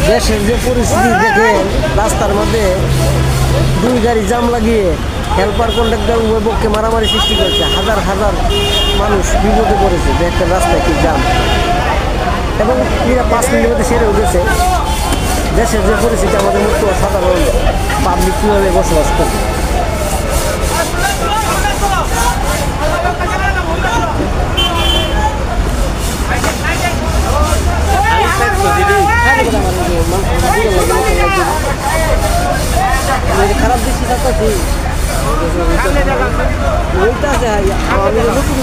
দেশের যে পরিস্থিতি দেখে রাস্তার মধ্যে দুই গাড়ি জাম লাগিয়ে হেল্পার কন্ট্রাক্টর উভয় পক্ষে মারামারি সৃষ্টি করেছে। হাজার হাজার মানুষ বিপদে পড়েছে। দেখেন রাস্তায় কি জাম, এবং এরা 5 মিনিটের মধ্যে সেরে উঠেছে। দেশের যে পরিস্থিতি, আমাদের মতো সাধারণ পাবলিক কীভাবে বসবাস করে। খারাপ দৃষ্টি থাকতেছি ওইটা আছে। আমি নতুন